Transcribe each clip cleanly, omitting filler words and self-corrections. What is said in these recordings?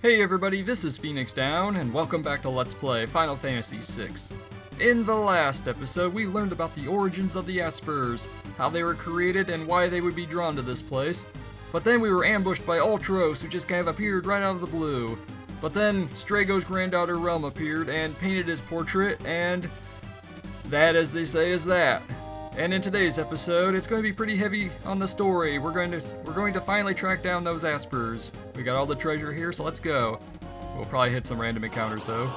Hey everybody, this is Phoenix Down, and welcome back to Let's Play Final Fantasy VI. In the last episode, we learned about the origins of the Espers, how they were created and why they would be drawn to this place. But then we were ambushed by Ultros, who just kind of appeared right out of the blue. But then Strago's granddaughter Realm appeared and painted his portrait, and that, as they say, is that. And in today's episode, it's going to be pretty heavy on the story. We're going to finally track down those Espers. We got all the treasure here, so let's go. We'll probably hit some random encounters though.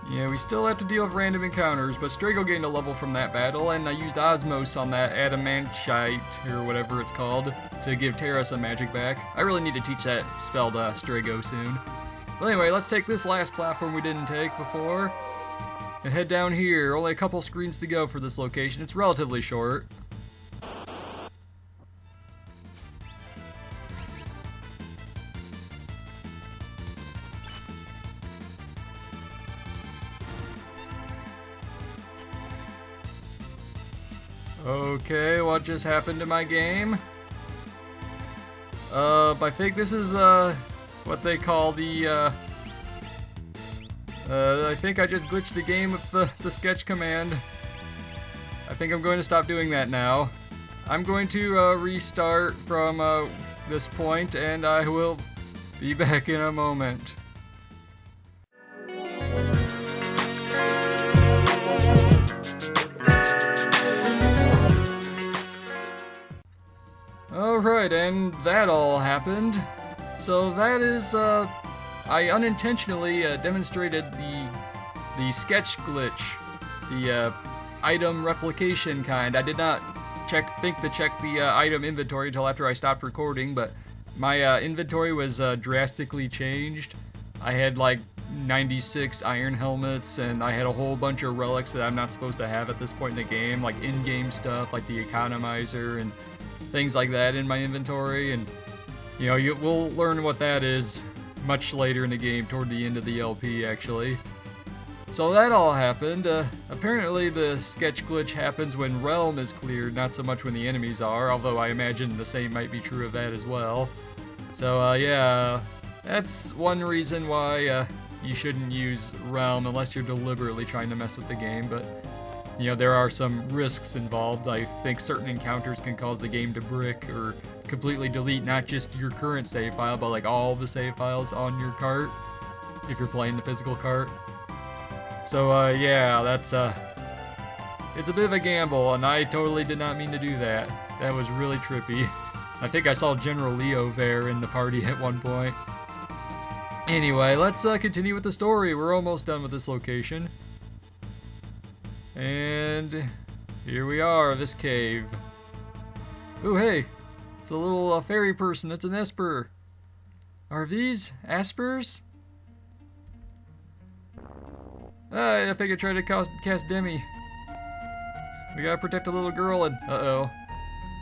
Yeah, we still have to deal with random encounters, but Strago gained a level from that battle, and I used Osmos on that adamantite, or whatever it's called, to give Terra some magic back. I really need to teach that spell to Strago soon. But anyway, let's take this last platform we didn't take before, and head down here. Only a couple screens to go for this location. It's relatively short. Okay, what just happened to my game? I think this is, what they call the, I think I just glitched the game with the sketch command. I think I'm going to stop doing that now. I'm going to, restart from, this point, and I will be back in a moment. Alright, and that all happened. So that is, I unintentionally demonstrated the sketch glitch, the item replication kind. I did not think to check the item inventory until after I stopped recording, but my inventory was drastically changed. I had like 96 iron helmets, and I had a whole bunch of relics that I'm not supposed to have at this point in the game, like in-game stuff, like the economizer and things like that in my inventory. And you know, we'll learn what that is much later in the game, toward the end of the LP actually. So that all happened. Apparently the sketch glitch happens when Realm is cleared, not so much when the enemies are, although I imagine the same might be true of that as well. So yeah, that's one reason why you shouldn't use Realm unless you're deliberately trying to mess with the game. But you know, there are some risks involved. I think certain encounters can cause the game to brick or completely delete not just your current save file, but like all the save files on your cart, if you're playing the physical cart. So yeah, that's it's a bit of a gamble, and I totally did not mean to do that. That was really trippy. I think I saw General Leo there in the party at one point. Anyway, let's continue with the story. We're almost done with this location. And here we are, this cave. Ooh, hey, it's a little fairy person. It's an Esper. Are these Espers? I think I tried to cast Demi. We gotta protect a little girl, and uh-oh.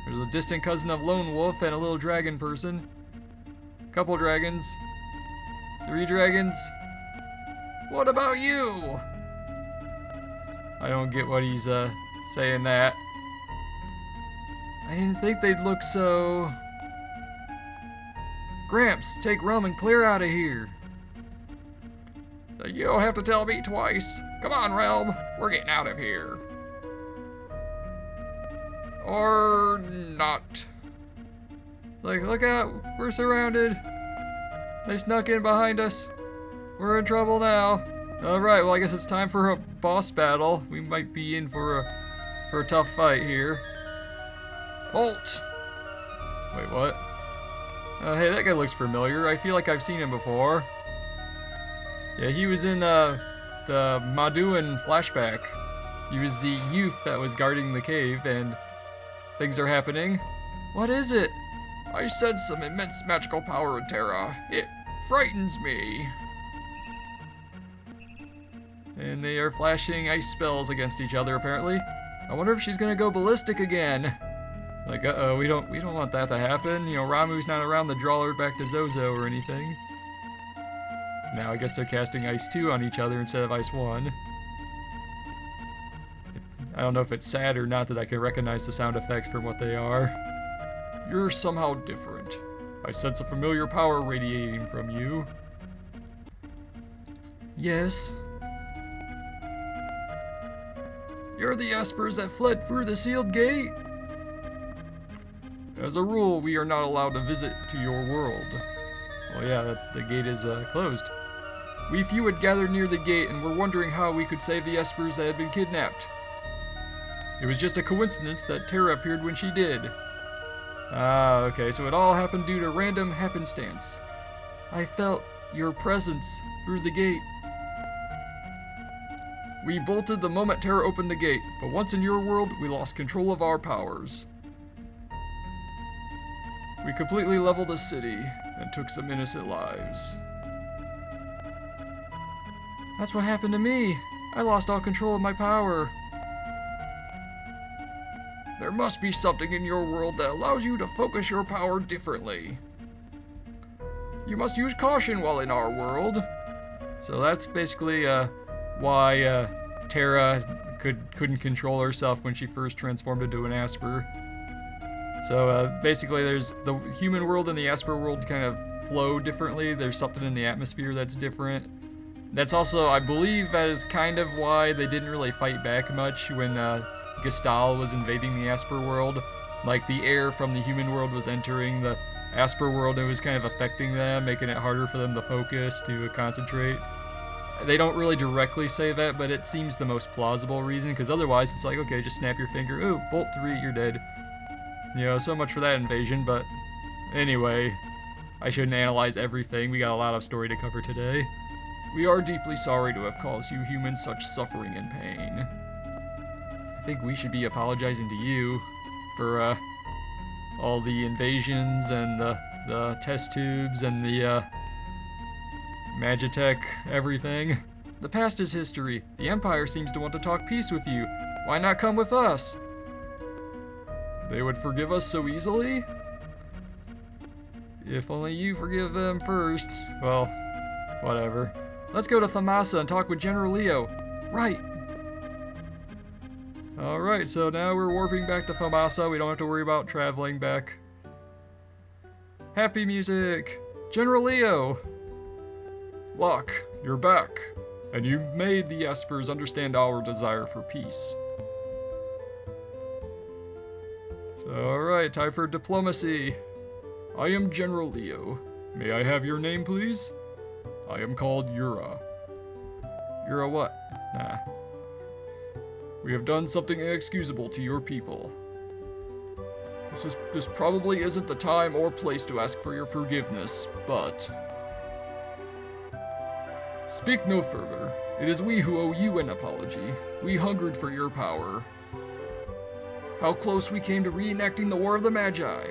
There's a distant cousin of Lone Wolf and a little dragon person. Couple dragons. 3 dragons. What about you? I don't get what he's saying that. I didn't think they'd look so... Gramps, take Realm and clear out of here. You don't have to tell me twice. Come on, Realm, we're getting out of here. Or not. Like, look out, we're surrounded. They snuck in behind us. We're in trouble now. Alright, well I guess it's time for a boss battle. We might be in for a tough fight here. Halt! Wait, what? Hey, that guy looks familiar. I feel like I've seen him before. Yeah, he was in the Maduin flashback. He was the youth that was guarding the cave, and things are happening. What is it? I sense some immense magical power in Terra. It frightens me. And they are flashing ice spells against each other, apparently. I wonder if she's gonna go ballistic again. Like, uh-oh, we don't want that to happen. You know, Ramuh's not around to draw her back to Zozo or anything. Now I guess they're casting Ice 2 on each other instead of Ice 1. I don't know if it's sad or not that I can recognize the sound effects from what they are. You're somehow different. I sense a familiar power radiating from you. Yes? You're the Espers that fled through the sealed gate? As a rule, we are not allowed to visit to your world. Well, yeah, the gate is closed. We few had gathered near the gate and were wondering how we could save the Espers that had been kidnapped. It was just a coincidence that Terra appeared when she did. Ah, okay, so it all happened due to random happenstance. I felt your presence through the gate. We bolted the moment Terra opened the gate, but once in your world, we lost control of our powers. We completely leveled the city and took some innocent lives. That's what happened to me. I lost all control of my power. There must be something in your world that allows you to focus your power differently. You must use caution while in our world. So that's basically why Terra couldn't control herself when she first transformed into an Esper. So basically there's the human world and the Esper world kind of flow differently. There's something in the atmosphere that's different. That's also, I believe, that is kind of why they didn't really fight back much when Gestal was invading the Esper world. Like, the air from the human world was entering the Esper world and it was kind of affecting them, making it harder for them to focus, to concentrate. They don't really directly say that, but it seems the most plausible reason, because otherwise it's like, okay, just snap your finger, ooh, bolt 3, you're dead. You know, so much for that invasion, but anyway, I shouldn't analyze everything. We got a lot of story to cover today. We are deeply sorry to have caused you humans such suffering and pain. I think we should be apologizing to you for all the invasions and the test tubes and the Magitech everything. The past is history. The Empire seems to want to talk peace with you. Why not come with us? They would forgive us so easily? If only you forgive them first. Well, whatever. Let's go to Thamasa and talk with General Leo. Right. Alright, so now we're warping back to Thamasa. We don't have to worry about traveling back. Happy music! General Leo! Locke, you're back. And you've made the Espers understand our desire for peace. Alright, time for diplomacy. I am General Leo. May I have your name, please? I am called Yura. Yura what? Nah. We have done something inexcusable to your people. This probably isn't the time or place to ask for your forgiveness, but... Speak no further. It is we who owe you an apology. We hungered for your power. How close we came to reenacting the War of the Magi.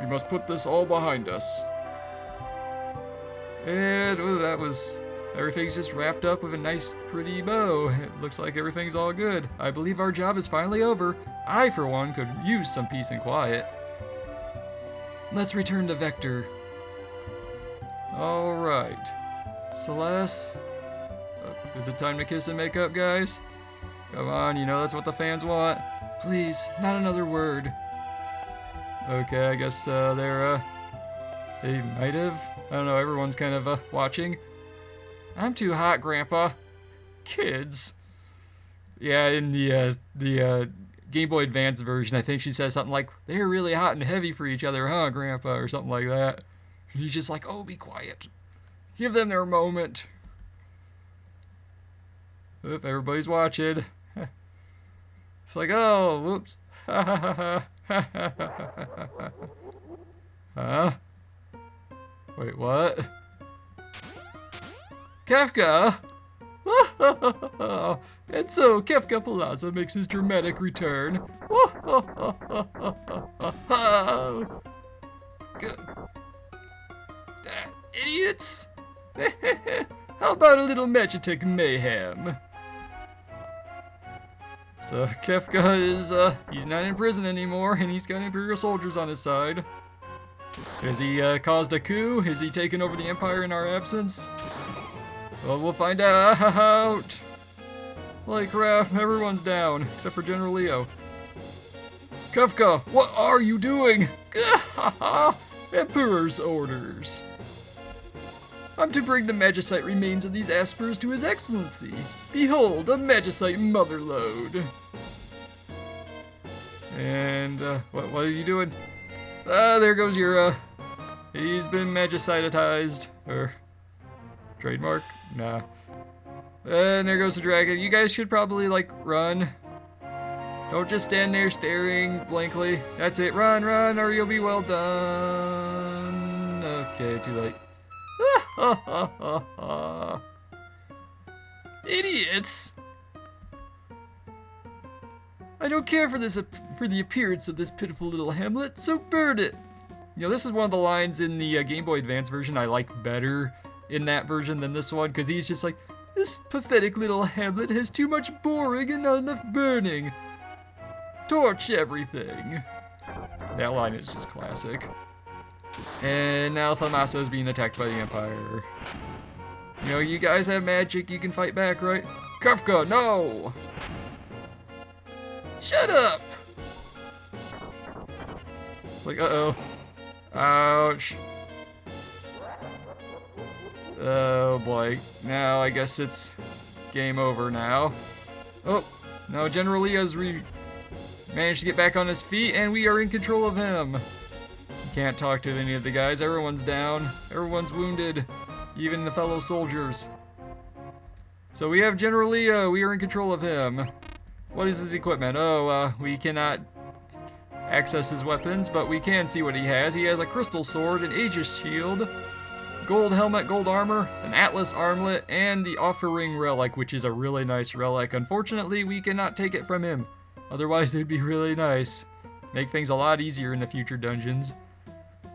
We must put this all behind us. And, oh, that was... Everything's just wrapped up with a nice, pretty bow. It looks like everything's all good. I believe our job is finally over. I, for one, could use some peace and quiet. Let's return to Vector. Alright. Celeste. Is it time to kiss and make up, guys? Come on, you know that's what the fans want. Please, not another word. Okay, I guess they might have. I don't know, everyone's kind of watching. I'm too hot, Grandpa. Kids. Yeah, in the Game Boy Advance version, I think she says something like, they're really hot and heavy for each other, huh, Grandpa? Or something like that. And he's just like, oh, be quiet. Give them their moment. Oop, everybody's watching. It's like, oh, whoops. Huh? Wait, what? Kefka! And so Kefka Plaza makes his dramatic return. Idiots! How about a little Magitech mayhem? So Kefka is, he's not in prison anymore, and he's got Imperial soldiers on his side. Has he caused a coup? Has he taken over the Empire in our absence? Well, we'll find out! Holy crap, everyone's down, except for General Leo. Kefka, what are you doing? Emperor's orders. I'm to bring the magicite remains of these Espers to His Excellency. Behold, a magicite motherlode. And, what are you doing? There goes your, he's been magicitized. Or, trademark? Nah. And there goes the dragon. You guys should probably, like, run. Don't just stand there staring blankly. That's it, run, or you'll be well done. Okay, too late. Idiots! I don't care for the appearance of this pitiful little hamlet, so burn it! You know, this is one of the lines in the Game Boy Advance version I like better in that version than this one, because he's just like, this pathetic little hamlet has too much boring and not enough burning. Torch everything. That line is just classic. And now Thalmasa is being attacked by the Empire. You know, you guys have magic, you can fight back, right? Kefka, no! Shut up! It's like, uh-oh. Ouch. Oh boy. Now I guess it's game over now. Oh, no, General Leo's managed to get back on his feet, and we are in control of him. Can't talk to any of the guys. Everyone's down. Everyone's wounded. Even the fellow soldiers. So we have General Leo. We are in control of him. What is his equipment? Oh, we cannot access his weapons, but we can see what he has. He has a crystal sword, an Aegis shield, gold helmet, gold armor, an Atlas armlet, and the offering relic, which is a really nice relic. Unfortunately, we cannot take it from him. Otherwise, it'd be really nice. Make things a lot easier in the future dungeons.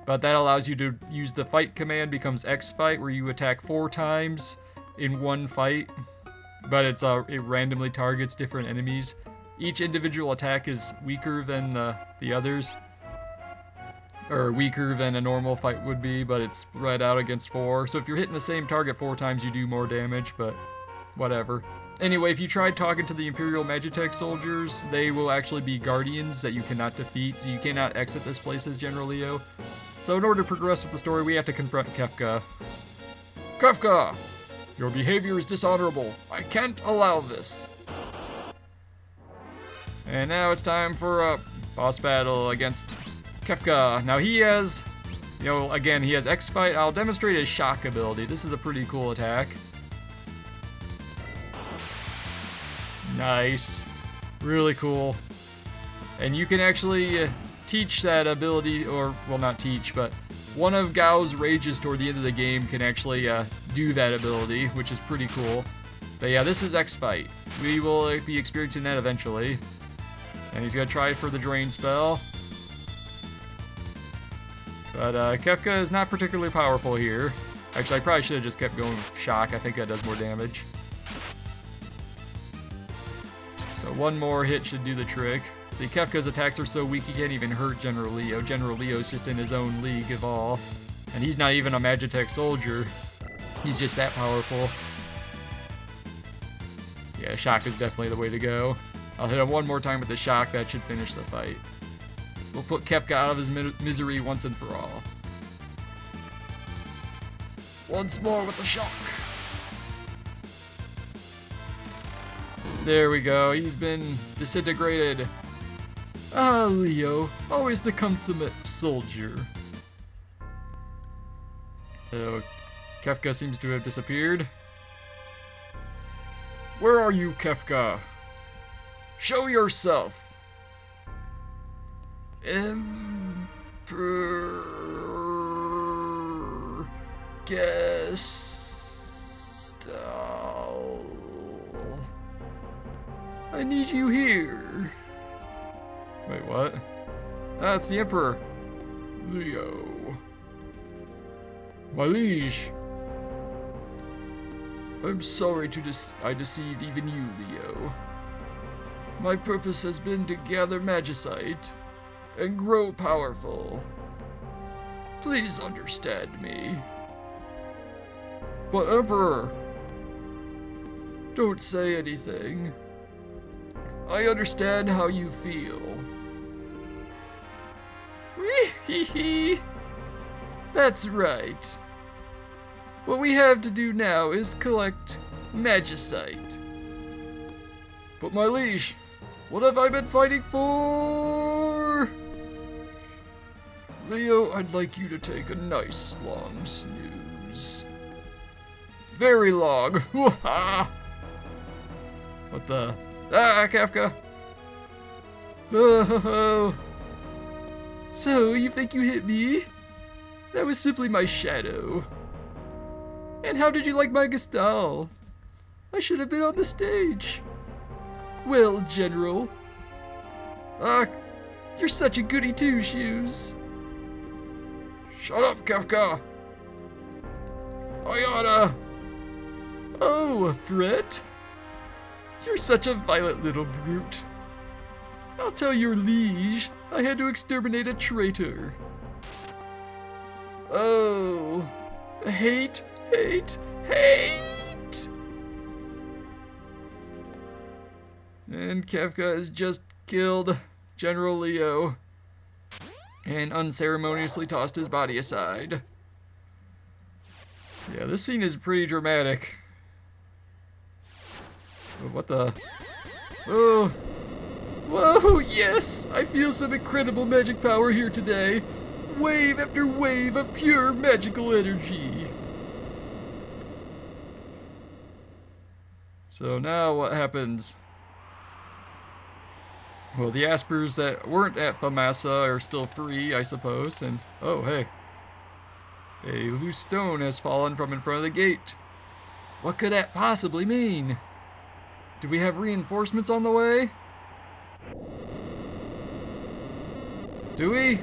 But that allows you to use the fight command, becomes X fight, where you attack 4 times in one fight. But it randomly targets different enemies. Each individual attack is weaker than the others. Or weaker than a normal fight would be, but it's spread out against 4. So if you're hitting the same target 4 times, you do more damage, but whatever. Anyway, if you tried talking to the Imperial Magitech soldiers, they will actually be guardians that you cannot defeat, so you cannot exit this place as General Leo. So in order to progress with the story, we have to confront Kefka. Kefka! Your behavior is dishonorable. I can't allow this. And now it's time for a boss battle against Kefka. Now he has, again, he has X-Fight. I'll demonstrate his shock ability. This is a pretty cool attack. Nice. Really cool. And you can actually teach that ability, or, well, not teach, but one of Gao's rages toward the end of the game can actually do that ability, which is pretty cool. But yeah, this is X-Fight. We will be experiencing that eventually. And he's gonna try for the drain spell. But Kefka is not particularly powerful here. Actually, I probably should have just kept going with shock. I think that does more damage. So one more hit should do the trick. See, Kefka's attacks are so weak he can't even hurt General Leo. General Leo's just in his own league of all. And he's not even a Magitech soldier. He's just that powerful. Yeah, shock is definitely the way to go. I'll hit him one more time with the shock. That should finish the fight. We'll put Kefka out of his misery once and for all. Once more with the shock. There we go. He's been disintegrated. Ah, Leo. Always the consummate soldier. So, Kefka seems to have disappeared. Where are you, Kefka? Show yourself! Emperor Gestal. I need you here. Wait, what? That's the Emperor. Leo. My liege. I'm sorry I deceived even you, Leo. My purpose has been to gather magicite and grow powerful. Please understand me. But Emperor, don't say anything. I understand how you feel. Wee-hee-hee. That's right. What we have to do now is collect magicite. But my liege, what have I been fighting for? Leo, I'd like you to take a nice long snooze. Very long. What the? Ah, Kafka. Oh. So, you think you hit me? That was simply my shadow. And how did you like my Gestalt? I should have been on the stage. Well, General. You're such a goody two-shoes. Shut up, Kafka. I oughta. Oh, a threat? You're such a violent little brute. I'll tell your liege I had to exterminate a traitor. Oh, hate, hate, hate! And Kafka has just killed General Leo and unceremoniously tossed his body aside. Yeah, this scene is pretty dramatic. Oh, what the? Oh! Whoa, yes! I feel some incredible magic power here today. Wave after wave of pure magical energy. So now what happens? Well, the Espers that weren't at Famasa are still free, I suppose, and oh, hey. A loose stone has fallen from in front of the gate. What could that possibly mean? Do we have reinforcements on the way? Do we?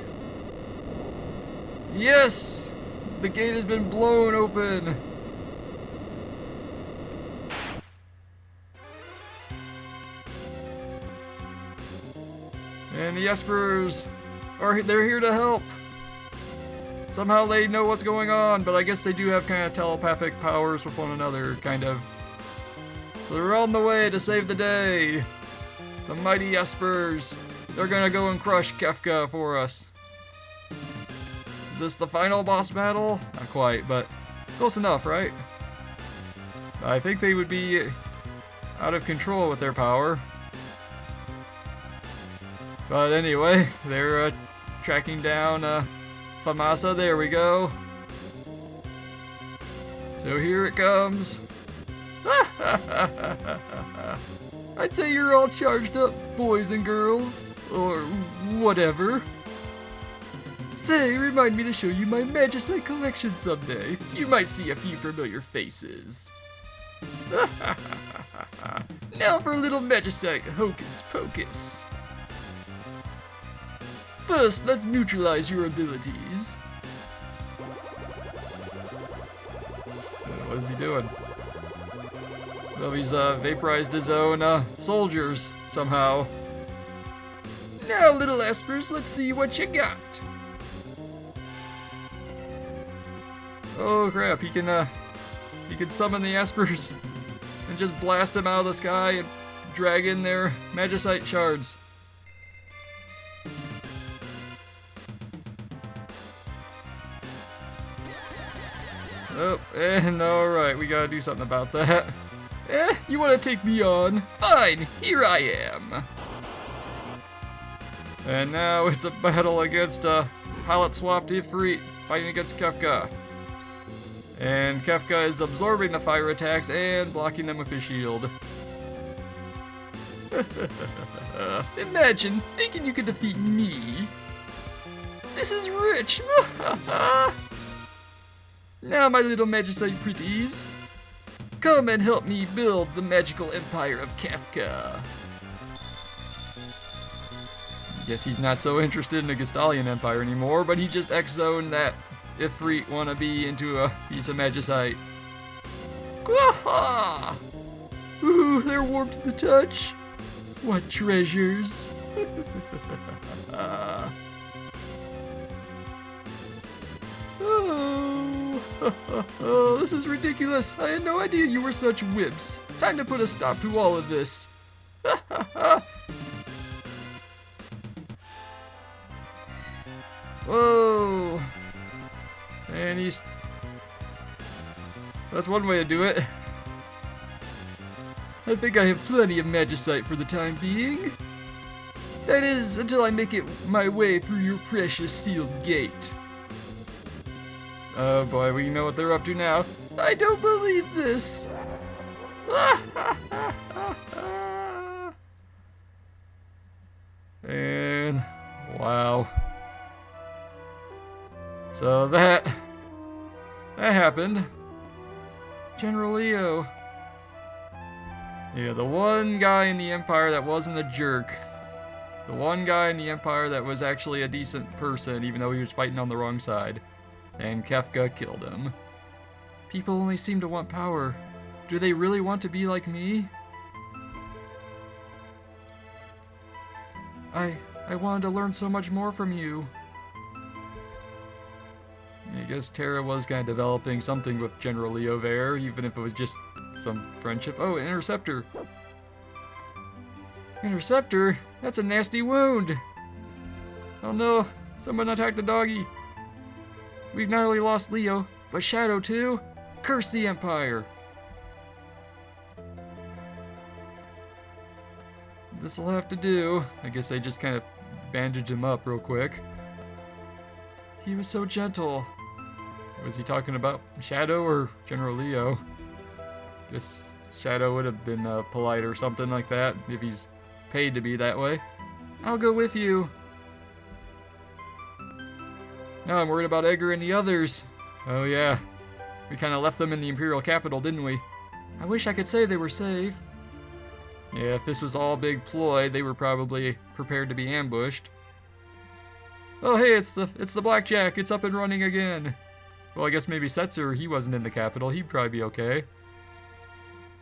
Yes! The gate has been blown open! And the Espers they're here to help. Somehow they know what's going on, but I guess they do have kind of telepathic powers with one another, kind of. So they're on the way to save the day. The mighty Espers. They're gonna go and crush Kefka for us. Is this the final boss battle? Not quite, but close enough, right? I think they would be out of control with their power. But anyway, they're tracking down Famasa. There we go. So here it comes. I'd say you're all charged up, boys and girls, or whatever. Say, remind me to show you my Magicite collection someday. You might see a few familiar faces. Now for a little Magicite hocus pocus. First, let's neutralize your abilities. What is he doing? Well, he's vaporized his own soldiers somehow. Now, little Espers, let's see what you got. Oh crap! He can summon the Espers and just blast them out of the sky and drag in their Magicite shards. Oh, and alright, we gotta do something about that. You wanna take me on? Fine, here I am. And now it's a battle against palette swapped Ifrit fighting against Kefka. And Kefka is absorbing the fire attacks and blocking them with his shield. Imagine thinking you could defeat me. This is rich. Now, my little Magicite pretties, come and help me build the magical empire of Kefka. Guess he's not so interested in the Gestalian Empire anymore, but he just X-zoned that Ifrit wannabe into a piece of Magicite. Gwaha! Ooh, they're warm to the touch. What treasures. Oh, this is ridiculous. I had no idea you were such wimps. Time to put a stop to all of this. Whoa. And he's... That's one way to do it. I think I have plenty of magicite for the time being. That is, until I make it my way through your precious sealed gate. Oh boy, we know what they're up to now. I don't believe this! And wow. So that happened. General Leo. Yeah, the one guy in the Empire that wasn't a jerk. The one guy in the Empire that was actually a decent person, even though he was fighting on the wrong side. And Kefka killed him. People only seem to want power. Do they really want to be like me? I wanted to learn so much more from you. I guess Terra was kind of developing something with General Leo there, even if it was just some friendship. Oh, Interceptor. Interceptor? That's a nasty wound. Oh no, someone attacked the doggy. We've not only lost Leo, but Shadow too. Curse the Empire. This'll have to do. I guess they just kind of bandaged him up real quick. He was so gentle. Was he talking about Shadow or General Leo? Guess Shadow would have been polite or something like that if he's paid to be that way. I'll go with you. Now I'm worried about Edgar and the others. Oh yeah, we kind of left them in the Imperial capital, didn't we? I wish I could say they were safe. Yeah, if this was all a big ploy, they were probably prepared to be ambushed. Oh hey, it's the Blackjack. It's up and running again. Well, I guess maybe Setzer, he wasn't in the capital. He'd probably be okay.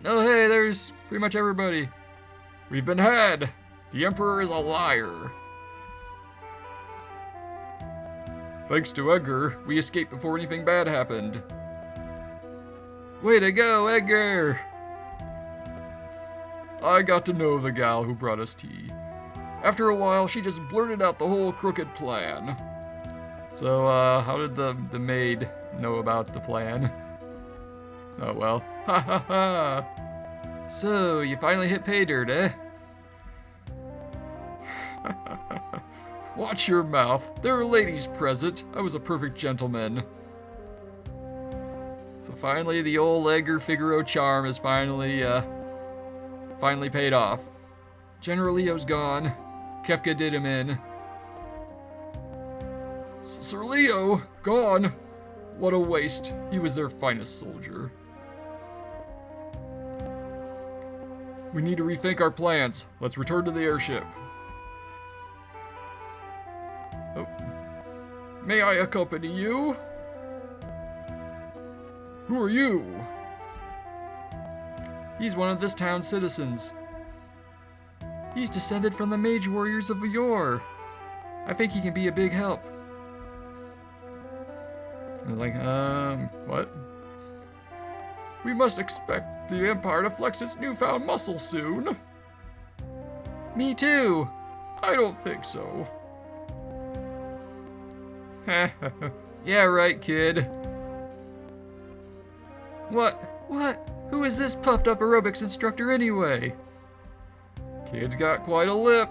Oh hey, there's pretty much everybody. We've been had. The Emperor is a liar. Thanks to Edgar, we escaped before anything bad happened. Way to go, Edgar! I got to know the gal who brought us tea. After a while, she just blurted out the whole crooked plan. So, how did the maid know about the plan? Oh well. Ha ha ha! So, you finally hit pay dirt, eh? Watch your mouth. There are ladies present. I was a perfect gentleman. So finally, the old Edgar Figaro charm is finally paid off. General Leo's gone. Kefka did him in. Sir Leo, gone. What a waste. He was their finest soldier. We need to rethink our plans. Let's return to the airship. Oh. May I accompany you? Who are you? He's one of this town's citizens. He's descended from the mage warriors of yore. I think he can be a big help. I was like, what? We must expect the Empire to flex its newfound muscle soon. Me too. I don't think so. Yeah, right, kid. What? Who is this puffed up aerobics instructor anyway? Kid's got quite a lip.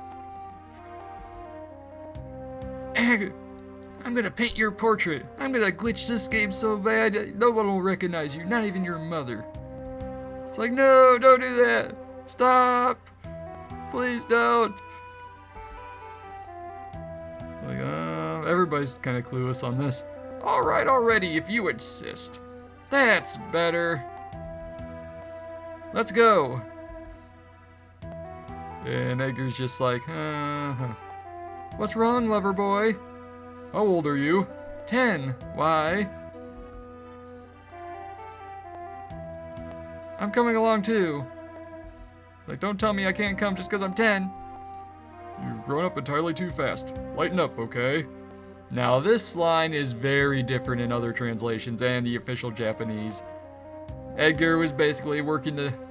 I'm gonna paint your portrait. I'm gonna glitch this game so bad no one will recognize you, not even your mother. It's like, no, don't do that. Stop. Please don't. Like, everybody's kind of clueless on this. All right, already, if you insist. That's better. Let's go. And Edgar's just like, What's wrong, lover boy? How old are you? 10. Why? I'm coming along too. Like, don't tell me I can't come just because I'm 10. You've grown up entirely too fast. Lighten up, okay? Now, this line is very different in other translations and the official Japanese. Edgar was basically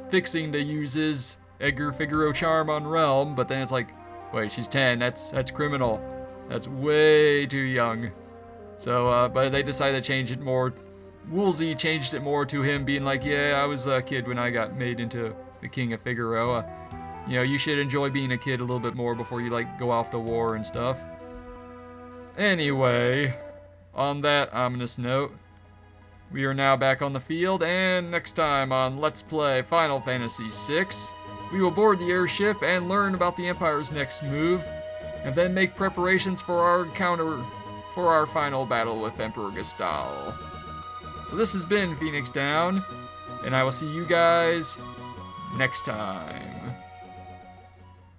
fixing to use his Edgar Figaro charm on Realm, but then it's like, wait, she's 10. That's criminal. That's way too young. So, but they decided to change it more Woolsey changed it more to him being like, yeah, I was a kid when I got made into the King of Figueroa. You know, you should enjoy being a kid a little bit more before you, like, go off to war and stuff. Anyway, on that ominous note, we are now back on the field, and next time on Let's Play Final Fantasy VI, we will board the airship and learn about the Empire's next move, and then make preparations for our final battle with Emperor Gestal. So this has been Phoenix Down, and I will see you guys next time.